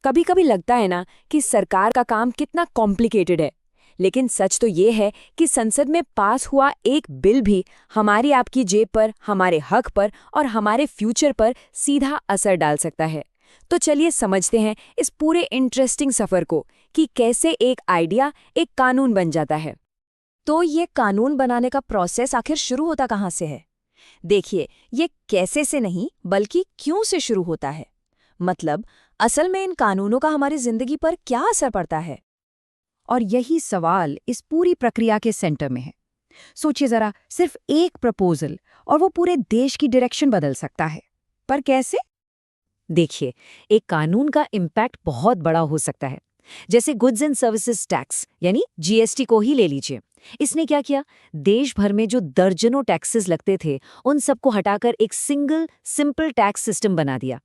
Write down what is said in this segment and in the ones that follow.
कभी कभी लगता है ना कि सरकार का काम कितना कॉम्प्लिकेटेड है, लेकिन सच तो ये है कि संसद में पास हुआ एक बिल भी हमारी आपकी जेब पर, हमारे हक पर और हमारे फ्यूचर पर सीधा असर डाल सकता है। तो चलिए समझते हैं इस पूरे इंटरेस्टिंग सफर को कि कैसे एक आइडिया एक कानून बन जाता है। तो ये कानून बनाने का प्रोसेस आखिर शुरू होता कहाँ से है? देखिए, ये कैसे से नहीं बल्कि क्यों से शुरू होता है। मतलब असल में इन कानूनों का हमारी जिंदगी पर क्या असर पड़ता है? और यही सवाल इस पूरी प्रक्रिया के सेंटर में है। सोचिए जरा, सिर्फ एक प्रपोजल और वो पूरे देश की डायरेक्शन बदल सकता है। पर कैसे? देखिए, एक कानून का इम्पैक्ट बहुत बड़ा हो सकता है। जैसे गुड्स एंड सर्विसेज टैक्स यानी जीएसटी को ही ले लीजिए। इसने क्या किया, देश भर में जो दर्जनों टैक्सेस लगते थे उन सबको हटाकर एक सिंगल सिंपल टैक्स सिस्टम बना दिया।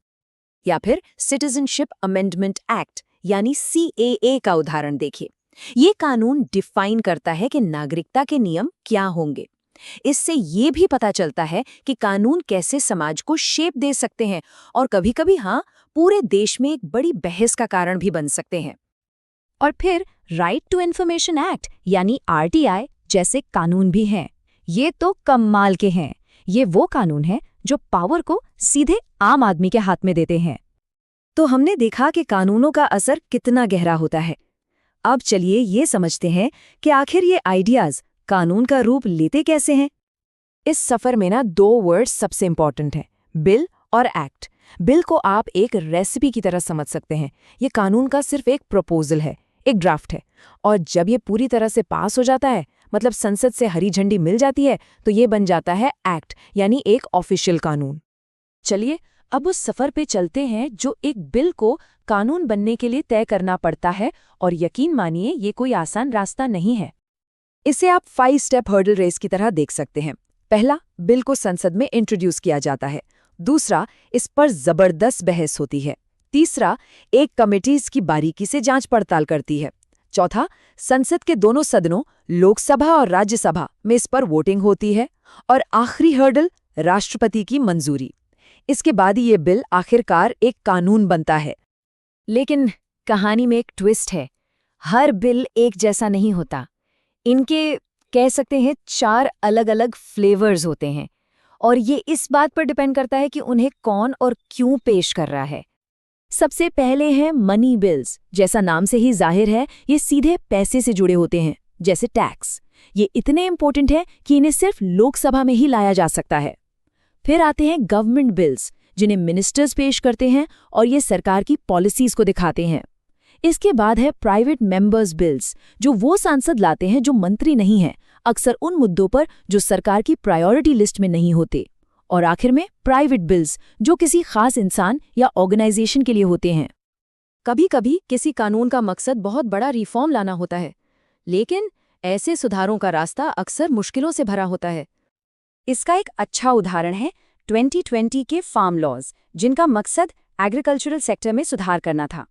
या फिर सिटीजनशिप अमेंडमेंट एक्ट यानी सीएए का उदाहरण देखिए। ये कानून डिफाइन करता है कि नागरिकता के नियम क्या होंगे। इससे ये भी पता चलता है कि कानून कैसे समाज को शेप दे सकते हैं और कभी-कभी पूरे देश में एक बड़ी बहस का कारण भी बन सकते हैं। और फिर राइट टू इन्फॉर्मेशन एक्ट यानी आरटीआई जैसे कानून भी हैं। ये तो कमाल के हैं। ये वो कानून हैं जो पावर को सीधे आम आदमी के हाथ में देते हैं। तो हमने देखा कि कानूनों का असर कितना गहरा होता है। अब चलिए ये समझते हैं कि आखिर ये आइडियाज कानून का रूप लेते कैसे हैं। इस सफर में ना दो वर्ड्स सबसे इंपॉर्टेंट हैं, बिल और एक्ट। बिल को आप एक रेसिपी की तरह समझ सकते हैं। ये कानून का सिर्फ एक प्रपोजल है, एक ड्राफ्ट है। और जब ये पूरी तरह से पास हो जाता है, मतलब संसद से हरी झंडी मिल जाती है, तो ये बन जाता है एक्ट यानी एक ऑफिशियल कानून। चलिए अब उस सफर पे चलते हैं जो एक बिल को कानून बनने के लिए तय करना पड़ता है, और यकीन मानिए ये कोई आसान रास्ता नहीं है। इसे आप 5 स्टेप हर्डल रेस की तरह देख सकते हैं। पहला, बिल को संसद में इंट्रोड्यूस किया जाता है। दूसरा, इस पर जबरदस्त बहस होती है। तीसरा, एक कमेटी इसकी बारीकी से जांच पड़ताल करती है। चौथा, संसद के दोनों सदनों लोकसभा और राज्यसभा में इस पर वोटिंग होती है। और आखिरी हर्डल, राष्ट्रपति की मंजूरी। इसके बाद ही ये बिल आखिरकार एक कानून बनता है। लेकिन कहानी में एक ट्विस्ट है। हर बिल एक जैसा नहीं होता। इनके कह सकते हैं 4 अलग-अलग फ्लेवर्स होते हैं, और ये इस बात पर डिपेंड करता है कि उन्हें कौन और क्यों पेश कर रहा है। सबसे पहले हैं मनी बिल्स। जैसा नाम से ही जाहिर है, ये सीधे पैसे से जुड़े होते हैं, जैसे टैक्स। ये इतने इंपॉर्टेंट हैं कि इन्हें सिर्फ लोकसभा में ही लाया जा सकता है। फिर आते हैं गवर्नमेंट बिल्स, जिन्हें मिनिस्टर्स पेश करते हैं और ये सरकार की पॉलिसीज को दिखाते हैं। इसके बाद है प्राइवेट मेंबर्स बिल्स, जो वो सांसद लाते हैं जो मंत्री नहीं हैं, अक्सर उन मुद्दों पर जो सरकार की प्रायोरिटी लिस्ट में नहीं होते। और आखिर में प्राइवेट बिल्स, जो किसी खास इंसान या ऑर्गेनाइजेशन के लिए होते हैं। कभी कभी किसी कानून का मकसद बहुत बड़ा रिफॉर्म लाना होता है, लेकिन ऐसे सुधारों का रास्ता अक्सर मुश्किलों से भरा होता है। इसका एक अच्छा उदाहरण है 2020 के फार्म लॉज, जिनका मकसद एग्रीकल्चरल सेक्टर में सुधार करना था।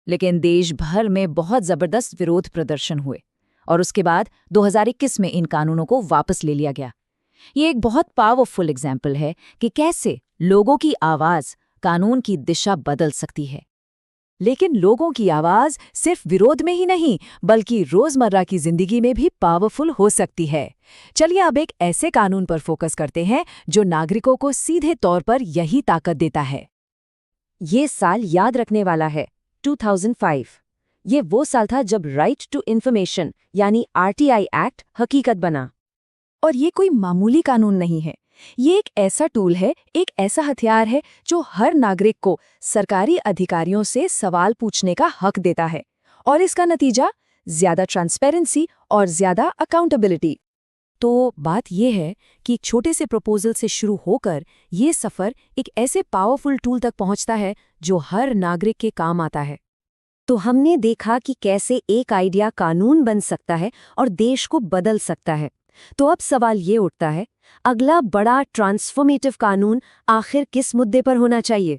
लेकिन देश भर में बहुत जबरदस्त विरोध प्रदर्शन हुए और उसके बाद 2021 में इन कानूनों को वापस ले लिया गया। ये एक बहुत पावरफुल एग्जाम्पल है कि कैसे लोगों की आवाज कानून की दिशा बदल सकती है। लेकिन लोगों की आवाज सिर्फ विरोध में ही नहीं, बल्कि रोजमर्रा की जिंदगी में भी पावरफुल हो सकती है। चलिए अब एक ऐसे कानून पर फोकस करते हैं जो नागरिकों को सीधे तौर पर यही ताकत देता है। ये साल याद रखने वाला है, 2005। ये वो साल था जब राइट टू इन्फॉर्मेशन यानी आरटीआई एक्ट हकीकत बना। और ये कोई मामूली कानून नहीं है। ये एक ऐसा टूल है, एक ऐसा हथियार है जो हर नागरिक को सरकारी अधिकारियों से सवाल पूछने का हक देता है। और इसका नतीजा, ज्यादा ट्रांसपेरेंसी और ज्यादा अकाउंटेबिलिटी। तो बात यह है कि छोटे से प्रपोजल से शुरू होकर ये सफ़र एक ऐसे पावरफुल टूल तक पहुंचता है जो हर नागरिक के काम आता है। तो हमने देखा कि कैसे एक आइडिया कानून बन सकता है और देश को बदल सकता है। तो अब सवाल ये उठता है, अगला बड़ा ट्रांसफॉर्मेटिव कानून आखिर किस मुद्दे पर होना चाहिए?